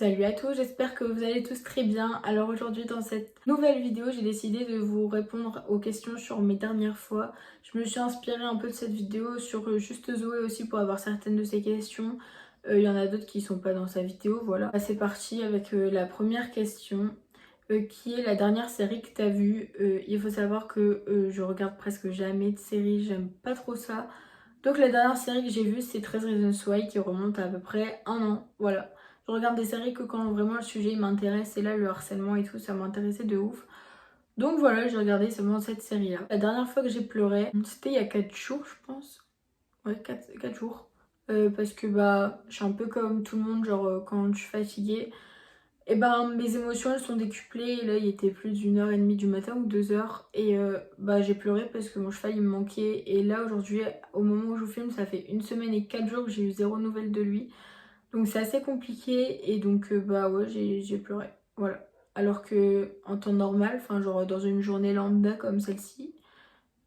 Salut à tous, j'espère que vous allez tous très bien. Alors aujourd'hui dans cette nouvelle vidéo, j'ai décidé de vous répondre aux questions sur mes dernières fois. Je me suis inspirée un peu de cette vidéo sur juste Zoé aussi pour avoir certaines de ses questions. Il y en a d'autres qui sont pas dans sa vidéo, voilà. C'est parti avec la première question. Qui est la dernière série que tu as vue? Il faut savoir que je regarde presque jamais de séries, j'aime pas trop ça. Donc la dernière série que j'ai vue c'est 13 Reasons Why qui remonte à peu près un an, voilà. Je regarde des séries que quand vraiment le sujet m'intéresse et là le harcèlement et tout ça m'intéressait de ouf. Donc voilà, j'ai regardé seulement cette série là. La dernière fois que j'ai pleuré, c'était il y a 4 jours je pense. Ouais, 4 jours. Parce que bah je suis un peu comme tout le monde, genre quand je suis fatiguée, et ben mes émotions elles sont décuplées et là il était plus d'1h30 du matin ou 2h et bah j'ai pleuré parce que mon cheval il me manquait et là aujourd'hui au moment où je vous filme ça fait 1 semaine et 4 jours que j'ai eu zéro nouvelle de lui, donc c'est assez compliqué et donc bah ouais j'ai pleuré, voilà. Alors que en temps normal, enfin genre dans une journée lambda comme celle-ci,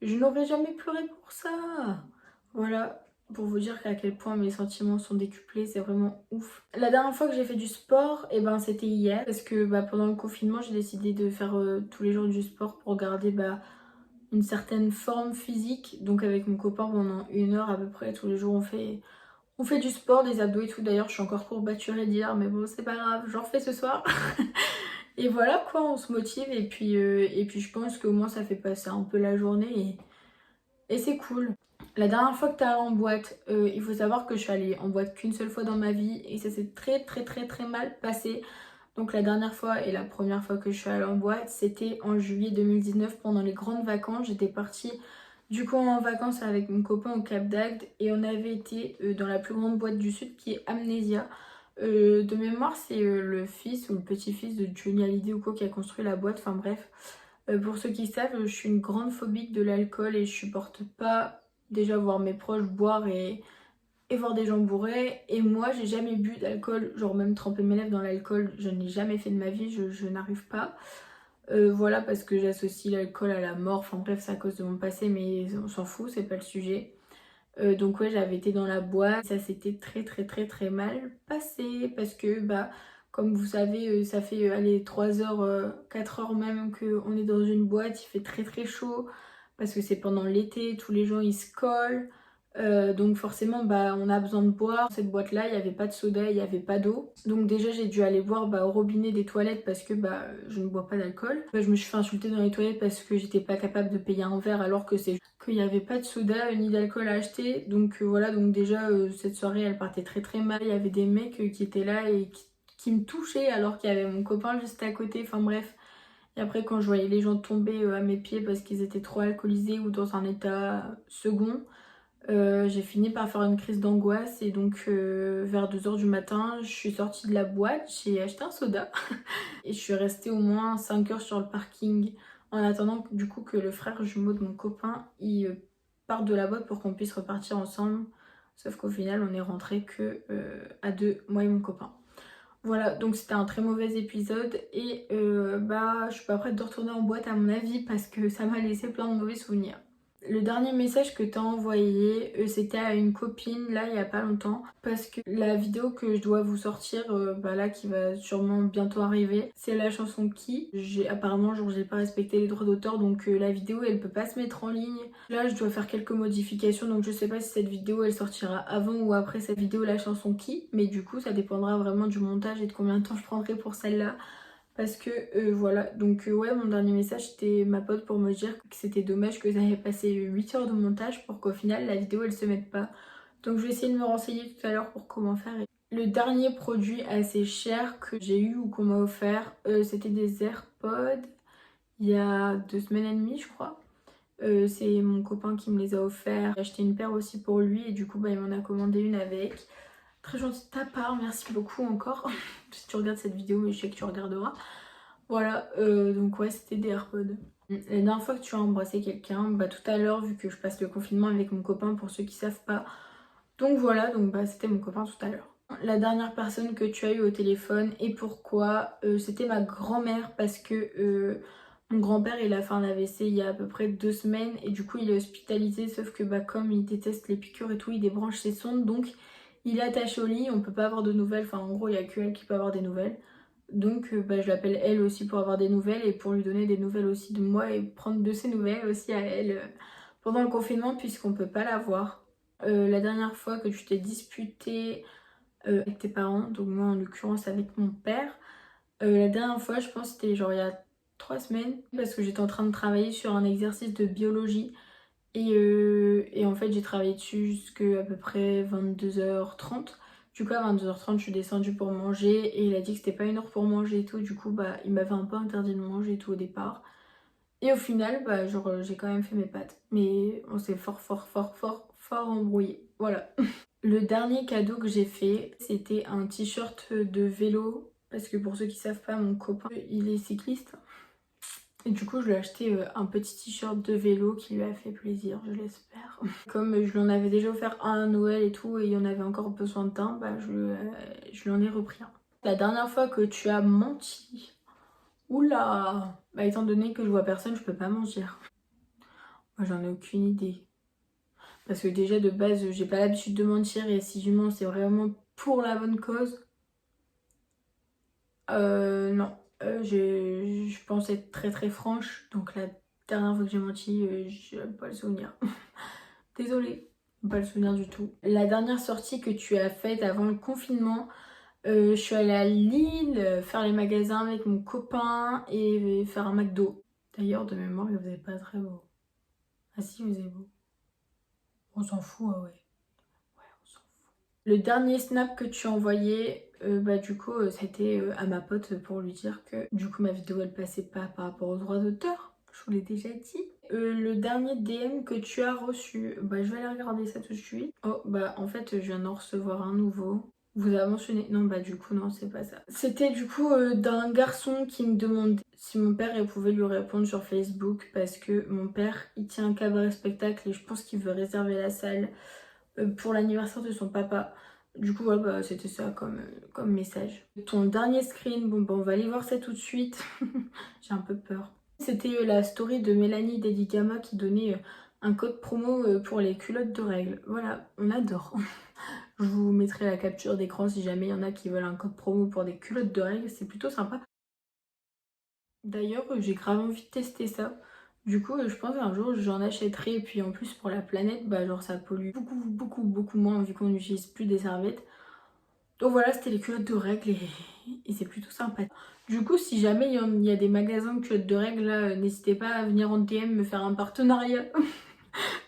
je n'aurais jamais pleuré pour ça. Voilà, pour vous dire à quel point mes sentiments sont décuplés, c'est vraiment ouf. La dernière fois que j'ai fait du sport, et ben c'était hier. Parce que bah, pendant le confinement, j'ai décidé de faire tous les jours du sport pour garder bah, une certaine forme physique. Donc avec mon copain pendant 1 heure à peu près, tous les jours on fait du sport, des abdos et tout. D'ailleurs, je suis encore courbaturée d'hier, mais bon, c'est pas grave, j'en refais ce soir. Et voilà quoi, on se motive et puis je pense qu'au moins ça fait passer un peu la journée et c'est cool. La dernière fois que t'es allée en boîte, il faut savoir que je suis allée en boîte qu'une seule fois dans ma vie et ça s'est très mal passé. Donc la dernière fois et la première fois que je suis allée en boîte, c'était en juillet 2019 pendant les grandes vacances. J'étais partie du coup en vacances avec mon copain au Cap d'Agde et on avait été dans la plus grande boîte du sud qui est Amnesia. De mémoire, c'est le fils ou le petit-fils de Johnny Hallyday ou quoi qui a construit la boîte, enfin bref. Pour ceux qui savent, je suis une grande phobique de l'alcool et je supporte pas déjà voir mes proches boire et voir des gens bourrés. Et moi, j'ai jamais bu d'alcool, genre même tremper mes lèvres dans l'alcool, je n'ai jamais fait de ma vie, je n'arrive pas. Voilà, parce que j'associe l'alcool à la mort, enfin bref, c'est à cause de mon passé, mais on s'en fout, c'est pas le sujet. Donc ouais, j'avais été dans la boîte, ça s'était très mal passé parce que bah comme vous savez ça fait allez 3 heures, 4 heures même qu'on est dans une boîte, il fait très chaud parce que c'est pendant l'été, tous les gens ils se collent. Donc forcément bah on a besoin de boire. Cette boîte là il n'y avait pas de soda, il n'y avait pas d'eau, donc déjà j'ai dû aller boire bah, au robinet des toilettes parce que bah je ne bois pas d'alcool. Je me suis fait insulter dans les toilettes parce que j'étais pas capable de payer un verre alors que c'est qu'il n'y avait pas de soda ni d'alcool à acheter. Donc voilà, donc déjà cette soirée elle partait très mal. Il y avait des mecs qui étaient là et qui me touchaient alors qu'il y avait mon copain juste à côté, enfin bref. Et après quand je voyais les gens tomber à mes pieds parce qu'ils étaient trop alcoolisés ou dans un état second, j'ai fini par faire une crise d'angoisse et donc vers 2 heures du matin, je suis sortie de la boîte, j'ai acheté un soda et je suis restée au moins 5 heures sur le parking en attendant du coup que le frère jumeau de mon copain il parte de la boîte pour qu'on puisse repartir ensemble. Sauf qu'au final, on est rentré que à deux, moi et mon copain. Voilà, donc c'était un très mauvais épisode et bah je suis pas prête de retourner en boîte à mon avis parce que ça m'a laissé plein de mauvais souvenirs. Le dernier message que t'as envoyé, c'était à une copine là il y a pas longtemps parce que la vidéo que je dois vous sortir bah là qui va sûrement bientôt arriver, c'est la chanson Qui. Apparemment genre j'ai pas respecté les droits d'auteur donc la vidéo elle peut pas se mettre en ligne. Là je dois faire quelques modifications donc je sais pas si cette vidéo elle sortira avant ou après cette vidéo la chanson Qui, mais du coup ça dépendra vraiment du montage et de combien de temps je prendrai pour celle-là. Parce que voilà, donc ouais, mon dernier message c'était ma pote pour me dire que c'était dommage que j'avais passé 8 heures de montage pour qu'au final la vidéo elle se mette pas. Donc je vais essayer de me renseigner tout à l'heure pour comment faire. Le dernier produit assez cher que j'ai eu ou qu'on m'a offert, c'était des AirPods il y a 2 semaines et demie je crois. C'est mon copain qui me les a offerts. J'ai acheté une paire aussi pour lui et du coup bah, il m'en a commandé une avec. Très gentil de ta part, merci beaucoup encore. Si tu regardes cette vidéo, mais je sais que tu regarderas. Voilà, donc ouais, c'était des AirPods. La dernière fois que tu as embrassé quelqu'un, bah tout à l'heure, vu que je passe le confinement avec mon copain, pour ceux qui savent pas. Donc voilà, donc bah c'était mon copain tout à l'heure. La dernière personne que tu as eu au téléphone et pourquoi, c'était ma grand-mère parce que mon grand-père il a fait un AVC il y a à peu près 2 semaines et du coup il est hospitalisé sauf que bah comme il déteste les piqûres et tout, il débranche ses sondes donc Il est attaché au lit, on peut pas avoir de nouvelles, enfin en gros il y a que elle qui peut avoir des nouvelles. Donc je l'appelle elle aussi pour avoir des nouvelles et pour lui donner des nouvelles aussi de moi et prendre de ses nouvelles aussi à elle pendant le confinement puisqu'on peut pas la voir. La dernière fois que tu t'es disputé avec tes parents, donc moi en l'occurrence avec mon père, la dernière fois je pense c'était genre il y a 3 semaines parce que j'étais en train de travailler sur un exercice de biologie et en fait j'ai travaillé dessus jusqu'à peu près 22h30. Du coup à 22h30 je suis descendue pour manger et il a dit que c'était pas une heure pour manger et tout. Du coup il m'avait un peu interdit de manger et tout au départ. Et au final genre j'ai quand même fait mes pâtes. Mais on s'est fort embrouillé. Voilà. Le dernier cadeau que j'ai fait c'était un t-shirt de vélo. Parce que pour ceux qui savent pas, mon copain il est cycliste. Et du coup, je lui ai acheté un petit t-shirt de vélo qui lui a fait plaisir, je l'espère. Comme je lui en avais déjà offert un à Noël et tout, et il y en avait encore besoin d'un, je lui en ai repris un. La dernière fois que tu as menti, oula, étant donné que je vois personne, je peux pas mentir. Moi, j'en ai aucune idée. Parce que déjà, de base, j'ai pas l'habitude de mentir, et si je mens, c'est vraiment pour la bonne cause. Non. Je pense être très franche, donc la dernière fois que j'ai menti, je n'ai pas le souvenir. Désolée, pas le souvenir du tout. La dernière sortie que tu as faite avant le confinement, je suis allée à Lille faire les magasins avec mon copain et faire un McDo. D'ailleurs, de mémoire, il faisait pas très beau. Ah si, il faisait beau. On s'en fout, ah ouais. Ouais, on s'en fout. Le dernier snap que tu as envoyé, du coup, c'était à ma pote pour lui dire que du coup ma vidéo elle passait pas par rapport aux droits d'auteur. Je vous l'ai déjà dit. Le dernier DM que tu as reçu, je vais aller regarder ça tout de suite. Oh, en fait, je viens d'en recevoir un nouveau. Vous avez mentionné... Non, du coup, non, c'est pas ça. C'était du coup d'un garçon qui me demandait si mon père il pouvait lui répondre sur Facebook parce que mon père, il tient un cabaret spectacle et je pense qu'il veut réserver la salle pour l'anniversaire de son papa. Du coup, ouais, c'était ça comme message. Ton dernier screen, on va aller voir ça tout de suite. J'ai un peu peur. C'était la story de Mélanie Dedigama qui donnait un code promo pour les culottes de règles. Voilà, on adore. Je vous mettrai la capture d'écran si jamais il y en a qui veulent un code promo pour des culottes de règles. C'est plutôt sympa. D'ailleurs, j'ai grave envie de tester ça. Du coup, je pense qu'un jour j'en achèterai. Et puis en plus, pour la planète, genre ça pollue beaucoup moins vu qu'on n'utilise plus des serviettes. Donc voilà, c'était les culottes de règles et c'est plutôt sympa. Du coup, si jamais il y a des magasins de culottes de règles, là, n'hésitez pas à venir en DM me faire un partenariat.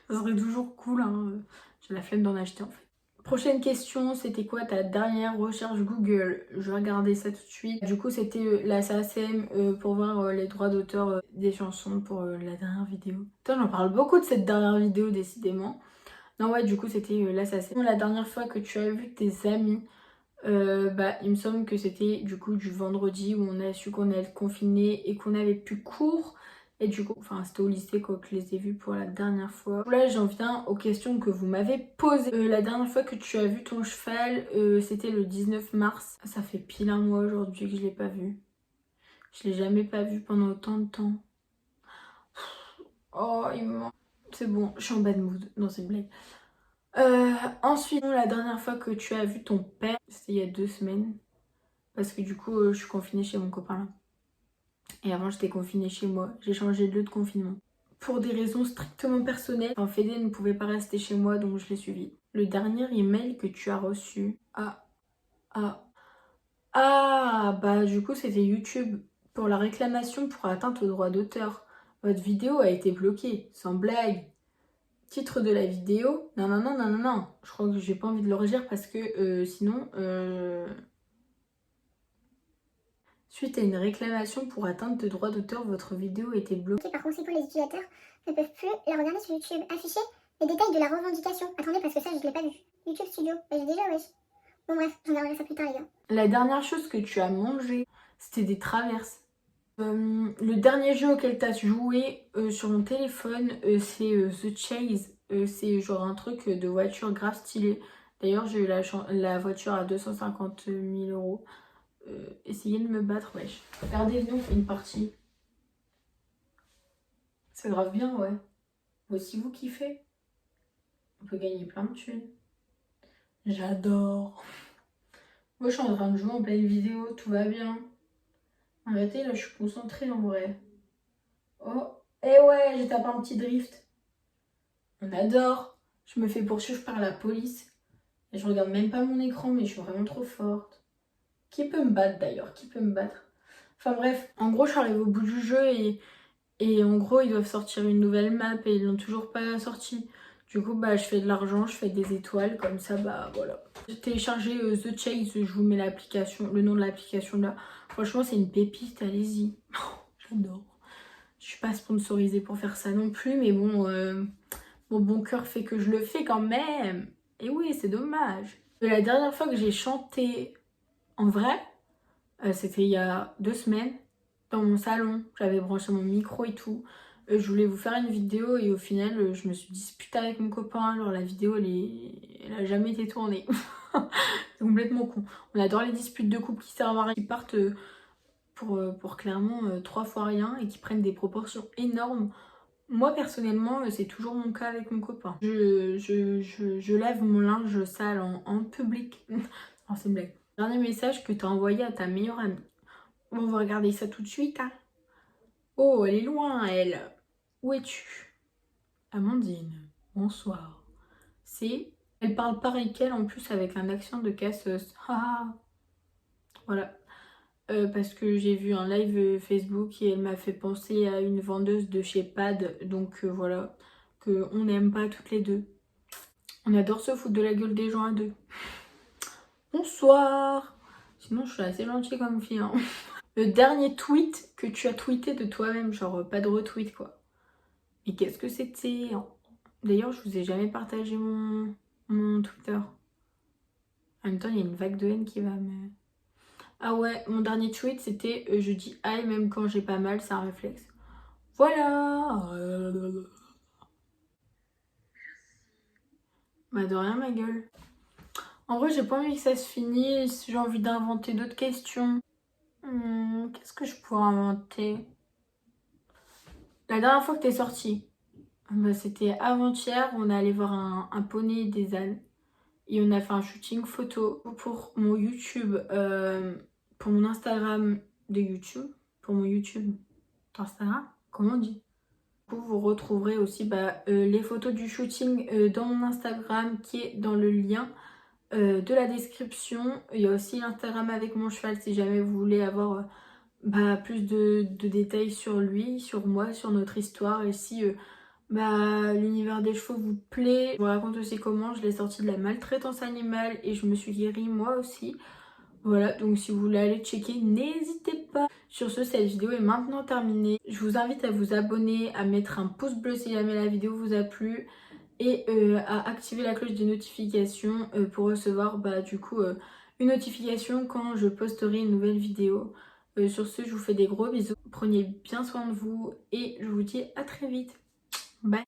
Ça serait toujours cool, hein. J'ai la flemme d'en acheter en fait. Prochaine question, c'était quoi ta dernière recherche Google? Je vais regarder ça tout de suite. Du coup, c'était la SACEM pour voir les droits d'auteur des chansons pour la dernière vidéo. Putain, j'en parle beaucoup de cette dernière vidéo, décidément. Non, ouais, du coup, c'était la SACEM. La dernière fois que tu as vu tes amis, il me semble que c'était du coup du vendredi où on a su qu'on allait être confiné et qu'on avait plus cours. Et du coup, c'était au lycée que je les ai vus pour la dernière fois. Là, j'en viens aux questions que vous m'avez posées. La dernière fois que tu as vu ton cheval, c'était le 19 mars. Ça fait pile un mois aujourd'hui que je l'ai pas vu. Je l'ai jamais pas vu pendant autant de temps. Oh, il me manque. C'est bon, je suis en bad mood. Non, c'est une blague. Ensuite, la dernière fois que tu as vu ton père, c'était il y a 2 semaines. Parce que du coup, je suis confinée chez mon copain là. Et avant, j'étais confinée chez moi. J'ai changé de lieu de confinement. Pour des raisons strictement personnelles, Fédé ne pouvait pas rester chez moi, donc je l'ai suivi. Le dernier email que tu as reçu. Du coup, c'était YouTube. Pour la réclamation pour atteinte au droit d'auteur. Votre vidéo a été bloquée, sans blague. Titre de la vidéo. Non. Je crois que j'ai pas envie de le redire parce que sinon... Suite à une réclamation pour atteinte de droit d'auteur, votre vidéo a été bloquée. Par conséquent, les utilisateurs ne peuvent plus la regarder sur YouTube. Afficher les détails de la revendication. Attendez, parce que ça, je l'ai pas vu. YouTube Studio. J'ai déjà, wesh. Bon, bref, j'en regarderai ça plus tard, les gars. La dernière chose que tu as mangé, c'était des traverses. Le dernier jeu auquel tu as joué sur mon téléphone, c'est The Chase. C'est genre un truc de voiture grave stylé. D'ailleurs, j'ai eu la voiture à 250 000 euros. Essayez de me battre, wesh. Regardez, venez, on fait une partie. C'est grave bien, ouais. Voici vous kiffez. On peut gagner plein de thunes. J'adore. Moi, je suis en train de jouer en pleine vidéo, tout va bien. Arrêtez, là, je suis concentrée en vrai. Oh, eh ouais, j'ai tapé un petit drift. On adore. Je me fais poursuivre par la police. Et je regarde même pas mon écran, mais je suis vraiment trop forte. Qui peut me battre d'ailleurs? Qui peut me battre? Enfin bref, en gros, je suis arrivée au bout du jeu et en gros, ils doivent sortir une nouvelle map et ils l'ont toujours pas sortie. Du coup, bah, je fais de l'argent, je fais des étoiles, comme ça, bah voilà. J'ai téléchargé The Chase, je vous mets l'application, le nom de l'application là. Franchement, c'est une pépite, allez-y. J'adore. Je suis pas sponsorisée pour faire ça non plus, mais bon, mon bon cœur fait que je le fais quand même. Et oui, c'est dommage. La dernière fois que j'ai chanté en vrai, c'était il y a 2 semaines, dans mon salon. J'avais branché mon micro et tout. Je voulais vous faire une vidéo et au final, je me suis disputée avec mon copain. Alors la vidéo, elle a jamais été tournée. C'est complètement con. On adore les disputes de couple qui servent à rien, qui partent pour clairement 3 fois rien et qui prennent des proportions énormes. Moi personnellement, c'est toujours mon cas avec mon copain. Je lave mon linge sale en public. Oh, c'est une blague. Dernier message que tu as envoyé à ta meilleure amie. On va regarder ça tout de suite. Hein. Oh, elle est loin, elle. Où es-tu? Amandine, bonsoir. Elle parle pareil qu'elle en plus avec un accent de casseuse. Ah, voilà. Parce que j'ai vu un live Facebook et elle m'a fait penser à une vendeuse de chez Pad. Donc voilà, qu'on n'aime pas toutes les deux. On adore se foutre de la gueule des gens à deux. Bonsoir. Sinon, je suis assez gentille comme fille. Hein. Le dernier tweet que tu as tweeté de toi-même, genre pas de retweet quoi. Mais qu'est-ce que c'était? D'ailleurs, je vous ai jamais partagé mon Twitter. En même temps, il y a une vague de haine qui va me... Ah ouais, mon dernier tweet, c'était je dis aïe même quand j'ai pas mal, c'est un réflexe. Voilà. Bah de rien ma gueule. En vrai, j'ai pas envie que ça se finisse, j'ai envie d'inventer d'autres questions. Qu'est-ce que je pourrais inventer? La dernière fois que t'es sortie, bah, c'était avant-hier, on est allé voir un poney des ânes. Et on a fait un shooting photo pour mon YouTube, pour mon Instagram de YouTube, pour mon YouTube d'Instagram, comment on dit? Du coup, vous retrouverez aussi les photos du shooting dans mon Instagram qui est dans le lien de la description. Il y a aussi l'Instagram avec mon cheval si jamais vous voulez avoir plus de détails sur lui, sur moi, sur notre histoire et si l'univers des chevaux vous plaît. Je vous raconte aussi comment je l'ai sorti de la maltraitance animale et je me suis guérie moi aussi. Voilà, donc si vous voulez aller checker, n'hésitez pas. Sur ce, cette vidéo est maintenant terminée. Je vous invite à vous abonner, à mettre un pouce bleu si jamais la vidéo vous a plu et à activer la cloche des notifications pour recevoir une notification quand je posterai une nouvelle vidéo. Sur ce, je vous fais des gros bisous. Prenez bien soin de vous et je vous dis à très vite. Bye.